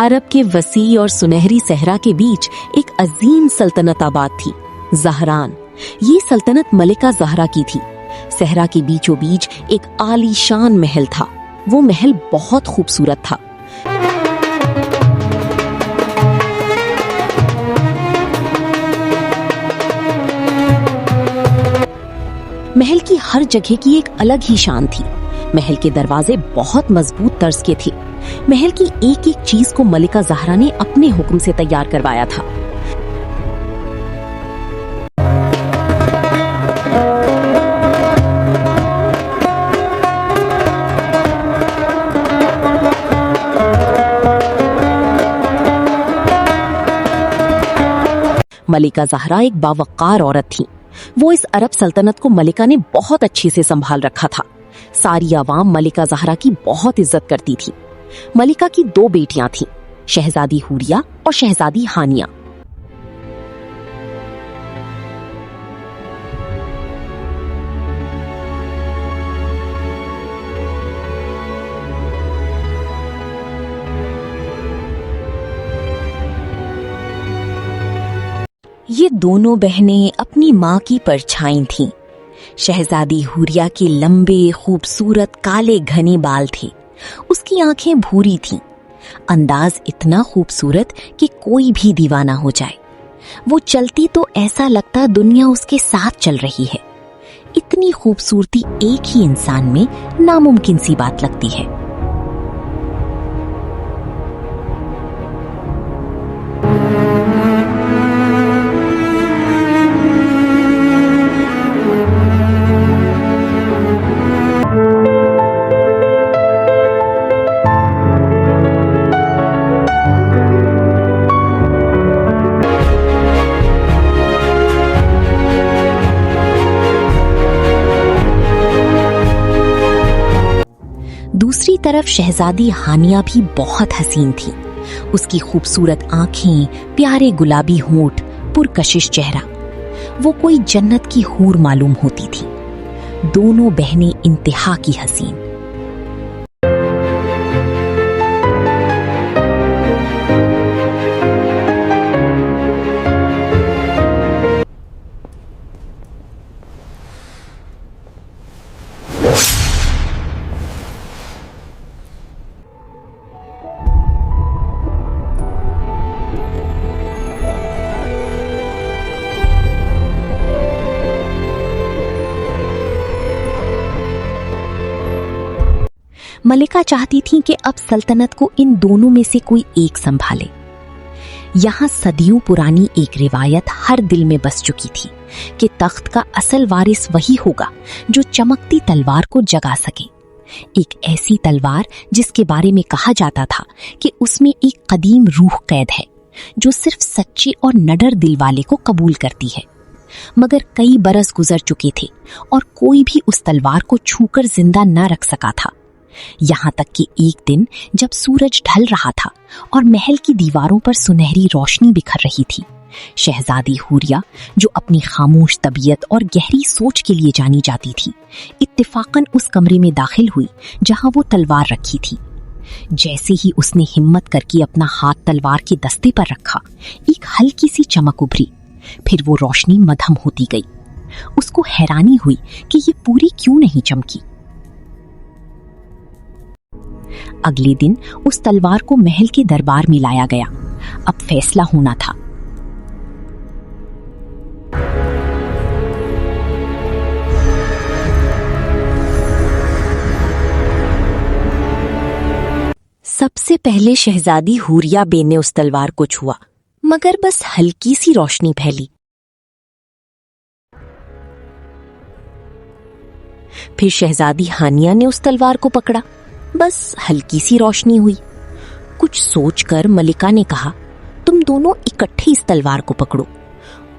अरब के वसी और सुनहरी सहरा के बीच एक अजीम सल्तनत आबाद थी, ज़हरान। ये सल्तनत मलिका ज़हरा की थी। सहरा के बीचों बीच एक आलीशान महल था। वो महल बहुत खूबसूरत था। महल की हर जगह की एक अलग ही शान थी। महल के दरवाजे बहुत मजबूत तर्ज के थे। महल की एक एक चीज को मलिका ज़हरा ने अपने हुक्म से तैयार करवाया था। मलिका ज़हरा एक बावकार औरत थी। वो इस अरब सल्तनत को मलिका ने बहुत अच्छे से संभाल रखा था। सारी आवाम मलिका ज़हरा की बहुत इज्जत करती थी। मलिका की 2 बेटियां थीं, शहजादी हुरिया और शहजादी हानिया। ये दोनों बहनें अपनी माँ की परछाई थीं। शहजादी हुरिया के लंबे खूबसूरत काले घने बाल थे। उसकी आंखें भूरी थीं। अंदाज इतना खूबसूरत कि कोई भी दीवाना हो जाए। वो चलती तो ऐसा लगता दुनिया उसके साथ चल रही है। इतनी खूबसूरती एक ही इंसान में नामुमकिन सी बात लगती है। दूसरी तरफ शहजादी हानिया भी बहुत हसीन थी। उसकी खूबसूरत आंखें, प्यारे गुलाबी होंठ, पुरकशिश चेहरा, वो कोई जन्नत की हूर मालूम होती थी। दोनों बहनें इंतहा की हसीन। मलिका चाहती थी कि अब सल्तनत को इन दोनों में से कोई एक संभाले। यहाँ सदियों पुरानी एक रिवायत हर दिल में बस चुकी थी कि तख्त का असल वारिस वही होगा जो चमकती तलवार को जगा सके। एक ऐसी तलवार जिसके बारे में कहा जाता था कि उसमें एक कदीम रूह कैद है जो सिर्फ सच्चे और निडर दिल वाले को कबूल करती है। मगर कई बरस गुजर चुके थे और कोई भी उस तलवार को छूकर जिंदा न रख सका था। यहाँ तक कि एक दिन जब सूरज ढल रहा था और महल की दीवारों पर सुनहरी रोशनी बिखर रही थी, शहजादी हुरिया, जो अपनी खामोश तबीयत और गहरी सोच के लिए जानी जाती थी, इत्तेफाकन उस कमरे में दाखिल हुई जहाँ वो तलवार रखी थी। जैसे ही उसने हिम्मत करके अपना हाथ तलवार के दस्ते पर रखा, एक हल्की सी चमक उभरी। फिर वो रोशनी मद्धम होती गई। उसको हैरानी हुई कि ये पूरी क्यों नहीं चमकी। अगले दिन उस तलवार को महल के दरबार में लाया गया। अब फैसला होना था। सबसे पहले शहजादी हुरिया बे ने उस तलवार को छुआ, मगर बस हल्की सी रोशनी फैली। फिर शहजादी हानिया ने उस तलवार को पकड़ा, बस हल्की सी रोशनी हुई। कुछ सोचकर मलिका ने कहा, तुम दोनों इकट्ठे इस तलवार को पकड़ो।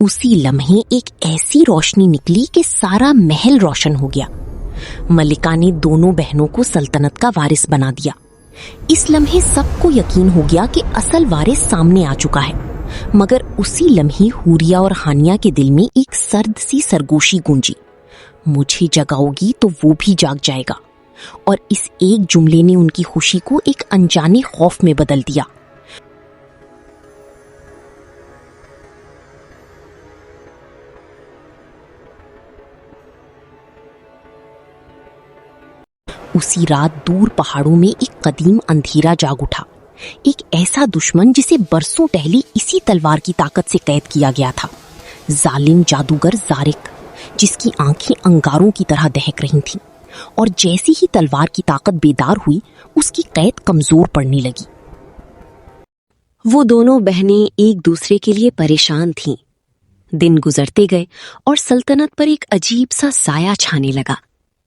उसी लम्हे एक ऐसी रोशनी निकली कि सारा महल रोशन हो गया। मलिका ने दोनों बहनों को सल्तनत का वारिस बना दिया। इस लम्हे सबको यकीन हो गया कि असल वारिस सामने आ चुका है। मगर उसी लम्हे हुरिया और हानिया के दिल में एक सर्द सी सरगोशी गूंजी, मुझे जगाओगी तो वो भी जाग जाएगा। और इस एक जुमले ने उनकी खुशी को एक अनजाने खौफ में बदल दिया। उसी रात दूर पहाड़ों में एक कदीम अंधेरा जाग उठा। एक ऐसा दुश्मन जिसे बरसों पहले इसी तलवार की ताकत से कैद किया गया था, जालिम जादूगर जारिक, जिसकी आंखें अंगारों की तरह दहक रही थीं। और जैसी ही तलवार की ताकत बेदार हुई, उसकी कैद कमजोर पड़ने लगी। वो दोनों बहनें एक दूसरे के लिए परेशान थीं। दिन गुजरते गए और सल्तनत पर एक अजीब सा साया छाने लगा।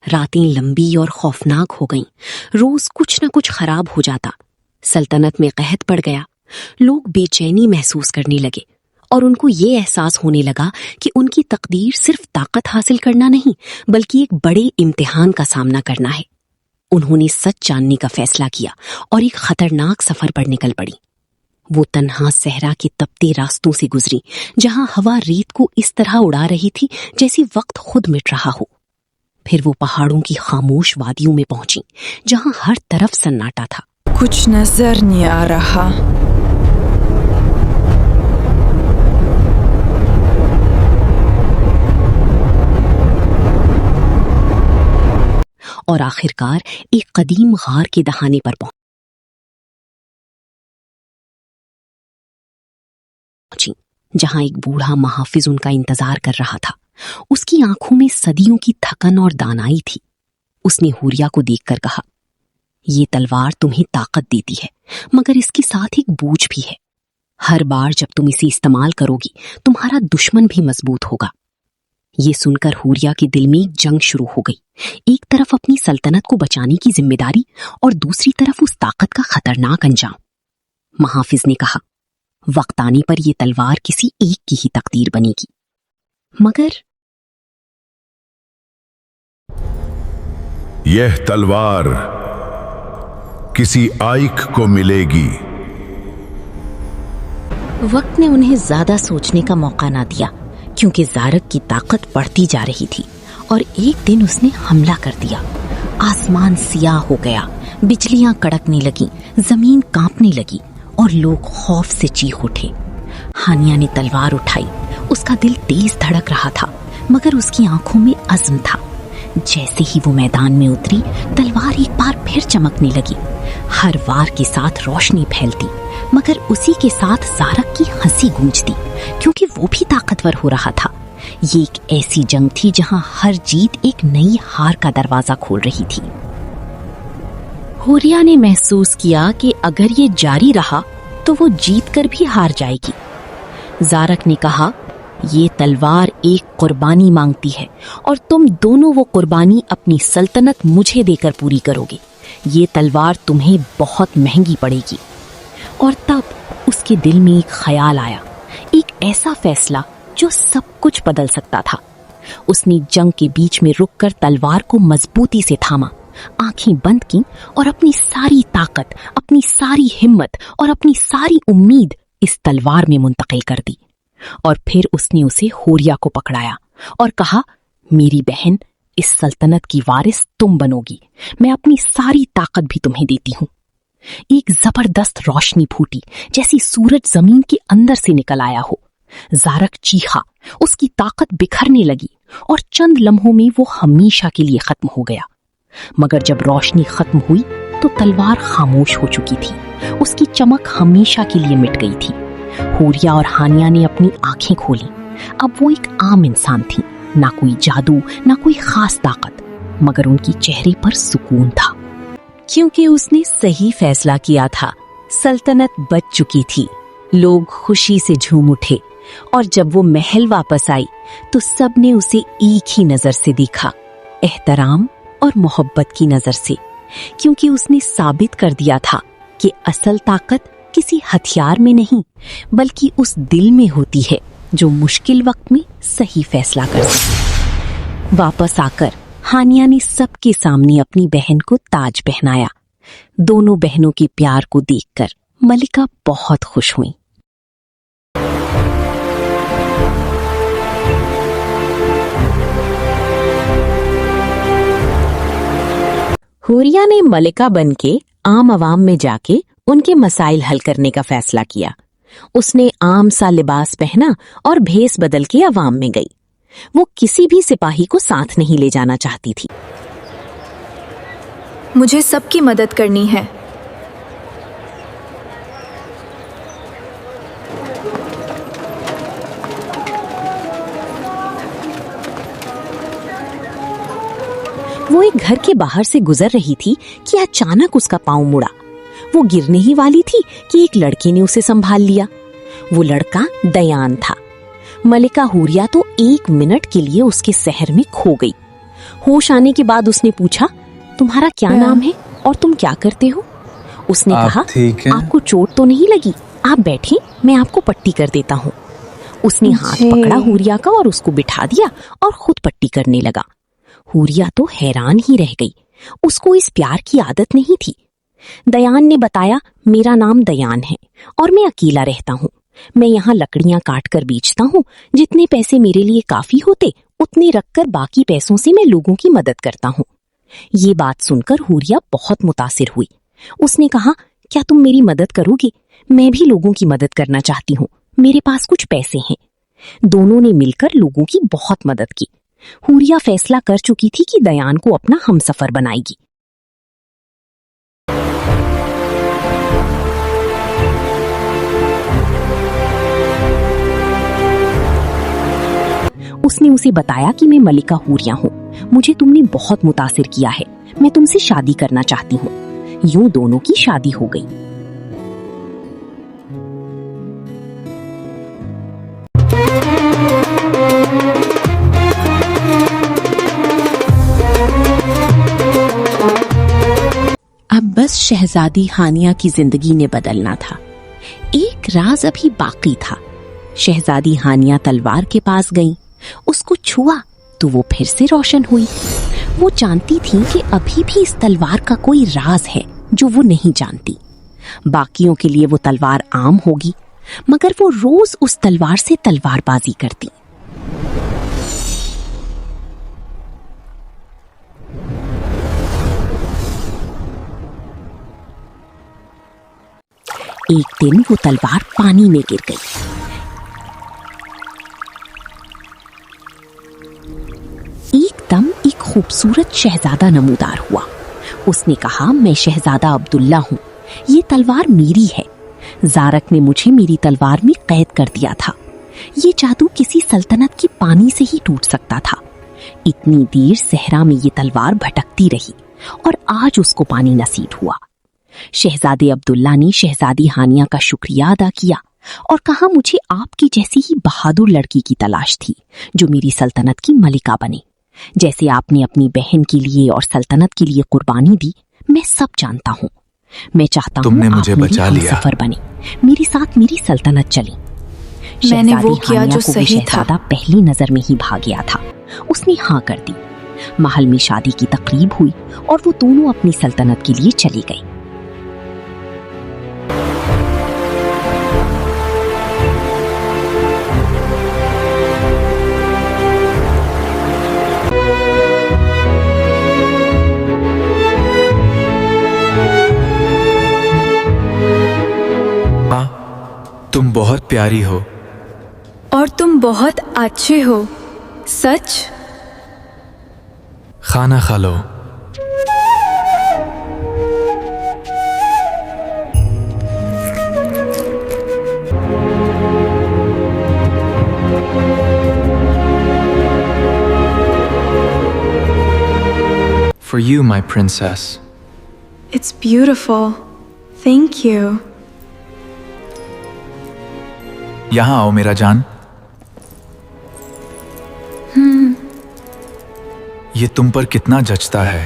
रातें लंबी और खौफनाक हो गईं। रोज कुछ न कुछ खराब हो जाता। सल्तनत में कहत पड़ गया। लोग बेचैनी महसूस करने लगे और उनको ये एहसास होने लगा कि उनकी तकदीर सिर्फ ताकत हासिल करना नहीं, बल्कि एक बड़े इम्तिहान का सामना करना है। उन्होंने सच जानने का फैसला किया और एक खतरनाक सफर पर निकल पड़ी। वो तन्हा सहरा के तपते रास्तों से गुजरी, जहां हवा रेत को इस तरह उड़ा रही थी जैसे वक्त खुद मिट रहा हो। फिर वो पहाड़ों की खामोश वादियों में पहुंची, जहां हर तरफ सन्नाटा था। कुछ नजर नहीं आ रहा। और आखिरकार एक कदीम गार के दहाने पर पहुंची, जहां एक बूढ़ा महाफिज उनका इंतजार कर रहा था। उसकी आंखों में सदियों की थकन और दानाई थी। उसने हुरिया को देखकर कहा, ये तलवार तुम्हें ताकत देती है, मगर इसके साथ एक बोझ भी है। हर बार जब तुम इसे इस्तेमाल करोगी, तुम्हारा दुश्मन भी मजबूत होगा। ये सुनकर हुरिया के दिल में एक जंग शुरू हो गई। एक तरफ अपनी सल्तनत को बचाने की जिम्मेदारी और दूसरी तरफ उस ताकत का खतरनाक अंजाम। महाफिज ने कहा, वक्त आने पर यह तलवार किसी एक की ही तकदीर बनेगी। मगर यह तलवार किसी आइक को मिलेगी। वक्त ने उन्हें ज्यादा सोचने का मौका ना दिया, क्योंकि जारक की ताकत बढ़ती जा रही थी और एक दिन उसने हमला कर दिया। आसमान सियाह हो गया, बिजलियां कड़कने लगी, जमीन कांपने लगी और लोग खौफ से चीख उठे। हानिया ने तलवार उठाई। उसका दिल तेज धड़क रहा था, मगर उसकी आंखों में अज़्म था। जैसे ही वो मैदान में उतरी, तलवार एक बार फिर चमकने लगी। हर वार के साथ रोशनी फैलती, मगर उसी के साथ जारक की हंसी गूंजती, क्योंकि वो भी ताकतवर हो रहा था। ये एक ऐसी जंग थी जहां हर जीत एक नई हार का दरवाजा खोल रही थी। हुरिया ने महसूस किया कि अगर ये जारी रहा तो वो जीत कर भी हार जाएगी। जारक ने कहा, ये तलवार एक कुर्बानी मांगती है और तुम दोनों वो कुर्बानी अपनी सल्तनत मुझे देकर पूरी करोगे। ये तलवार तुम्हें बहुत महंगी पड़ेगी। और तब उसके दिल में एक ख्याल आया, एक ऐसा फैसला जो सब कुछ बदल सकता था। उसने जंग के बीच में रुककर तलवार को मजबूती से थामा, आंखें बंद की और अपनी सारी ताकत, अपनी सारी हिम्मत और अपनी सारी उम्मीद इस तलवार में मुंतकिल कर दी। और फिर उसने उसे हुरिया को पकड़ाया और कहा, मेरी बहन, इस सल्तनत की वारिस तुम बनोगी। मैं अपनी सारी ताकत भी तुम्हें देती हूं। एक जबरदस्त रोशनी फूटी, जैसी सूरज जमीन के अंदर से निकल आया हो। जारक चीखा, उसकी ताकत बिखरने लगी और चंद लम्हों में वो हमेशा के लिए खत्म हो गया। मगर जब रोशनी खत्म हुई तो तलवार खामोश हो चुकी थी। उसकी चमक हमेशा के लिए मिट गई थी। हुरिया और हानिया ने अपनी आंखें खोली। अब वो एक आम इंसान थी, ना कोई जादू, ना कोई खास ताकत, मगर उनकी चेहरे पर सुकून था, क्योंकि उसने सही फैसला किया था। सल्तनत बच चुकी थी। लोग खुशी से झूम उठे और जब वो महल वापस आई तो सबने उसे एक ही नजर से देखा, एहतराम और मोहब्बत की नजर से, क्योंकि उसने साबित कर दिया था कि असल ताकत किसी हथियार में नहीं, बल्कि उस दिल में होती है जो मुश्किल वक्त में सही फैसला कर सके। वापस आकर हानिया ने सबके सामने अपनी बहन को ताज पहनाया। दोनों बहनों के प्यार को देखकर मलिका बहुत खुश हुई। हुरिया ने मलिका बनके आम आवाम में जाके उनके मसाइल हल करने का फैसला किया। उसने आम सा लिबास पहना और भेस बदल के अवाम में गई। वो किसी भी सिपाही को साथ नहीं ले जाना चाहती थी। मुझे सबकी मदद करनी है। वो एक घर के बाहर से गुजर रही थी कि अचानक उसका पांव मुड़ा। वो गिरने ही वाली थी कि एक लड़के ने उसे संभाल लिया। वो लड़का दयान था। मलिका हुरिया तो 1 मिनट के लिए उसके शहर में खो गई। होश आने के बाद उसने पूछा, तुम्हारा क्या नाम है और तुम क्या करते हो? उसने कहा, आपको चोट तो नहीं लगी? आप बैठे, मैं आपको पट्टी कर देता हूँ। उसने हाथ पकड़ा हुरिया का और उसको बिठा दिया और खुद पट्टी करने लगा। हुरिया तो हैरान ही रह गई। उसको इस प्यार की आदत नहीं थी। दयान ने बताया, मेरा नाम दयान है और मैं अकेला रहता हूँ। मैं यहाँ लकड़ियां काट कर बेचता हूँ। जितने पैसे मेरे लिए काफी होते उतने रखकर बाकी पैसों से मैं लोगों की मदद करता हूँ। ये बात सुनकर हुरिया बहुत मुतासिर हुई। उसने कहा, क्या तुम मेरी मदद करोगे? मैं भी लोगों की मदद करना चाहती हूँ। मेरे पास कुछ पैसे हैं। दोनों ने मिलकर लोगों की बहुत मदद की। हुरिया फैसला कर चुकी थी कि दयान को अपना हमसफर बनाएगी। उसने उसे बताया कि मैं मलिका हुरिया हूँ। मुझे तुमने बहुत मुतासिर किया है। मैं तुमसे शादी करना चाहती हूँ। यूं दोनों की शादी हो गई। अब बस शहजादी हानिया की जिंदगी ने बदलना था। एक राज अभी बाकी था। शहजादी हानिया तलवार के पास गई। उसको छुआ तो वो फिर से रोशन हुई। वो जानती थी कि अभी भी इस तलवार का कोई राज है जो वो नहीं जानती। बाकियों के लिए वो तलवार आम होगी, मगर वो रोज उस तलवार से तलवारबाजी करती। एक दिन वो तलवार पानी में गिर गई। एकदम एक खूबसूरत शहजादा नमूदार हुआ। उसने कहा, मैं शहजादा अब्दुल्ला हूँ। ये तलवार मेरी है। ज़ारक ने मुझे मेरी तलवार में कैद कर दिया था। ये जादू किसी सल्तनत की पानी से ही टूट सकता था। इतनी देर सहरा में ये तलवार भटकती रही और आज उसको पानी नसीब हुआ। शहजादे अब्दुल्ला ने शहजादी हानिया का शुक्रिया अदा किया और कहा, मुझे आपकी जैसी ही बहादुर लड़की की तलाश थी जो मेरी सल्तनत की मलिका बने। जैसे आपने अपनी बहन के लिए और सल्तनत के लिए कुर्बानी दी, मैं सब जानता हूँ। मैं चाहता हूँ आप मेरी हमसफर बने, मेरे साथ मेरी सल्तनत चले। मैंने वो किया जो सही था। पहली नजर में ही भाग गया था। उसने हाँ कर दी। महल में शादी की तकरीब हुई और वो दोनों अपनी सल्तनत के लिए चली गई। तुम बहुत प्यारी हो और तुम बहुत अच्छे हो। सच? खाना खा लो। For you, my princess. It's beautiful. Thank you. यहाँ आओ मेरा जान। ये तुम पर कितना जचता है।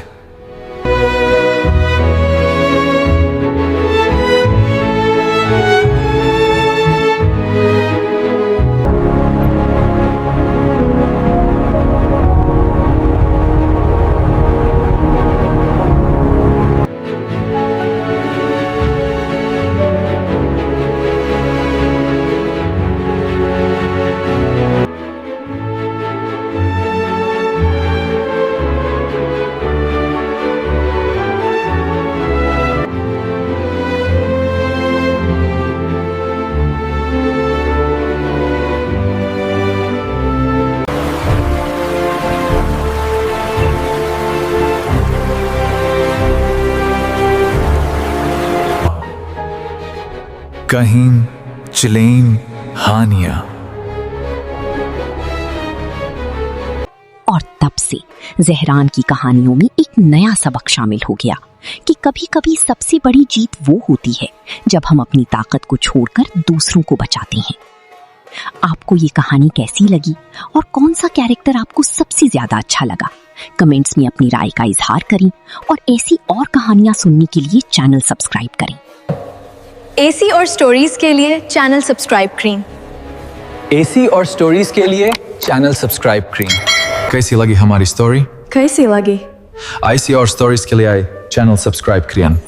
कहीम चिलेम हानिया। और तब से जहरान की कहानियों में एक नया सबक शामिल हो गया कि कभी कभी सबसे बड़ी जीत वो होती है जब हम अपनी ताकत को छोड़कर दूसरों को बचाते हैं। आपको ये कहानी कैसी लगी और कौन सा कैरेक्टर आपको सबसे ज्यादा अच्छा लगा? कमेंट्स में अपनी राय का इजहार करें और ऐसी और कहानियां सुनने के लिए चैनल सब्सक्राइब करें। ऐसी और स्टोरीज के लिए चैनल सब्सक्राइब करें। ऐसी और स्टोरीज के लिए चैनल सब्सक्राइब करें। कैसी लगी हमारी स्टोरी? कैसी लगी? ऐसी और स्टोरीज के लिए चैनल सब्सक्राइब करें।